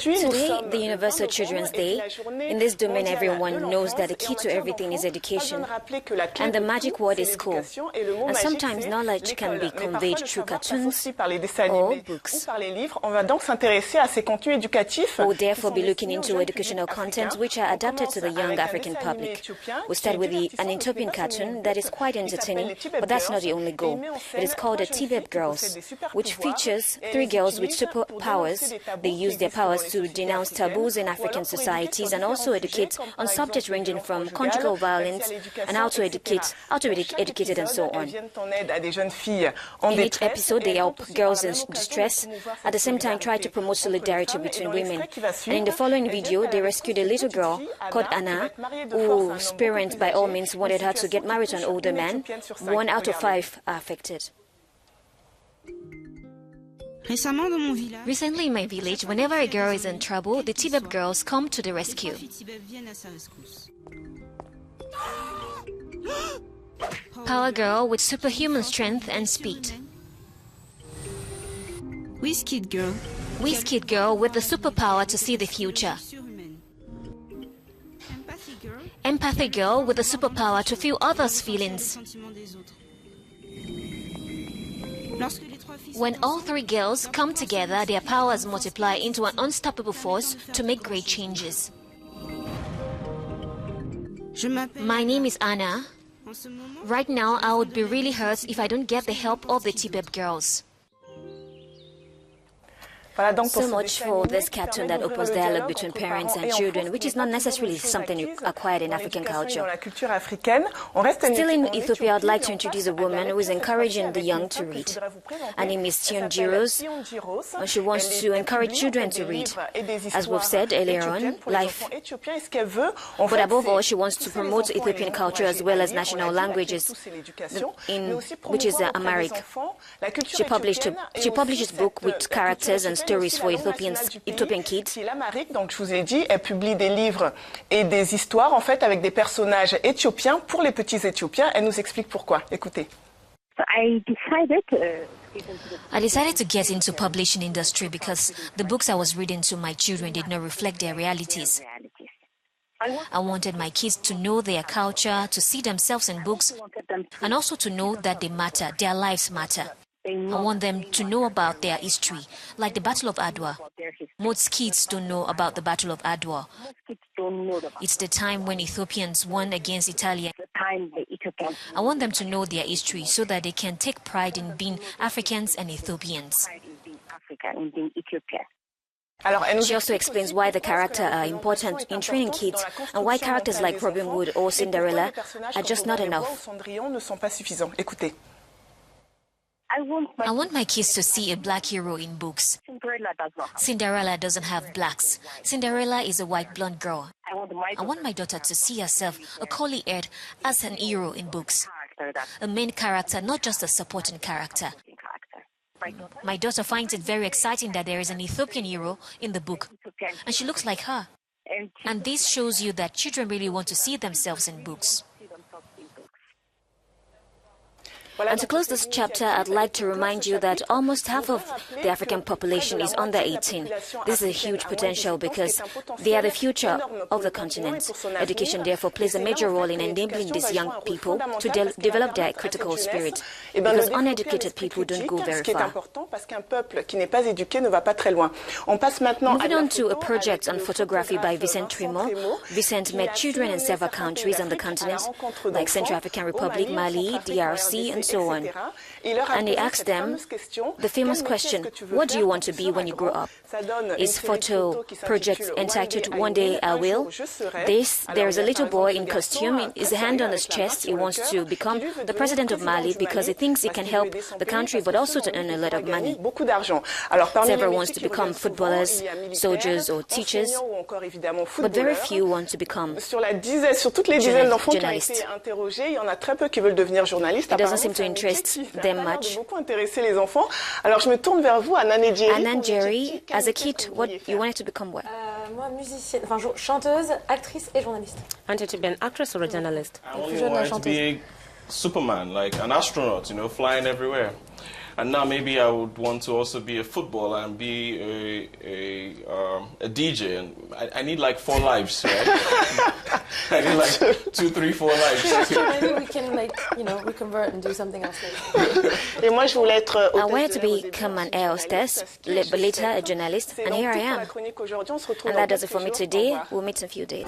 Today, the Universal Children's Day. In this domain, everyone knows that the key to everything is education, and the magic word is school. And sometimes knowledge can be conveyed through cartoons or books. We'll therefore be looking into educational content which are adapted to the young African public. We'll start with an Ethiopian cartoon that is quite entertaining, but that's not the only goal. It is called the T-Beb Girls, which features 3 girls with superpowers. They use their powers to denounce taboos in African societies and also educate on subjects ranging from conjugal violence and how to be educated and so on. In each episode, they help girls in distress, at the same time try to promote solidarity between women. And in the following video, they rescued a little girl called Anna, whose parents by all means wanted her to get married to an older man. 1 out of 5 are affected. Recently in my village, whenever a girl is in trouble, the T-Beb girls come to the rescue. Power girl with superhuman strength and speed. Whiskey girl with the superpower to see the future. Empathy girl with the superpower to feel others' feelings. When all 3 girls come together, their powers multiply into an unstoppable force to make great changes. My name is Anna. Right now, I would be really hurt if I don't get the help of the T-Beb girls. So much for this cartoon that opens dialogue between parents and children, which is not necessarily something you acquired in African culture. Still in Ethiopia, I'd like to introduce a woman who is encouraging the young to read. Her name is Tion Jiros. She wants to encourage children to read. As we've said earlier on, life. But above all, she wants to promote Ethiopian culture as well as national languages, which is Amharic. She publishes books with characters and stories for Ethiopian kids. Donc, je vous ai dit, elle publie des livres et des histoires, en fait, avec des personnages éthiopiens pour les petits Éthiopiens. Elle nous explique pourquoi. Écoutez. I decided to get into publishing industry because the books I was reading to my children did not reflect their realities. I wanted my kids to know their culture, to see themselves in books, and also to know that they matter, their lives matter. I want them to know about their history, like the Battle of Adwa. Most kids don't know about the Battle of Adwa. It's the time when Ethiopians won against Italy. I want them to know their history so that they can take pride in being Africans and Ethiopians. She also explains why the characters are important in training kids and why characters like Robin Hood or Cinderella are just not enough. I want my kids to see a black hero in books. Cinderella doesn't have blacks. Cinderella is a white blonde girl. I want my daughter to see herself, a curly-haired, as an hero in books. A main character, not just a supporting character. My daughter finds it very exciting that there is an Ethiopian hero in the book, and she looks like her. And this shows you that children really want to see themselves in books. And to close this chapter, I'd like to remind you that almost half of the African population is under 18. This is a huge potential because they are the future of the continent. Education, therefore, plays a major role in enabling these young people to develop their critical spirit, because uneducated people don't go very far. Moving on to a project on photography by Vicente Trimo. Vicente met children in several countries on the continent, like Central African Republic, Mali, DRC, and so on. And he asked them the famous question, what do you want to be when you grow up? His photo project entitled One Day I Will. There is a little boy in costume, his hand on his chest. He wants to become the president of Mali because he thinks he can help the country but also to earn a lot of money. Several wants to become footballers, soldiers or teachers, but very few want to become journalists. It doesn't seem to interest them much. Anan Jerry, as a kid, what you wanted to become what? Moi, musicienne, enfin chanteuse, actrice et journaliste. I wanted to be an actress or a journalist. I only wanted to be a Superman, like an astronaut, you know, flying everywhere. And now maybe I would want to also be a footballer and be a DJ. And I need like 4 lives, right? I need like 2, 3, 4 lives. Sure, maybe we can reconvert and do something else later. Et moi, je voulais être I wanted to become an air hostess, but later a journalist, and here I am. chronique aujourd'hui. On se retrouve And dans that does it for quelques me jours. Au today. revoir. We'll meet in a few days.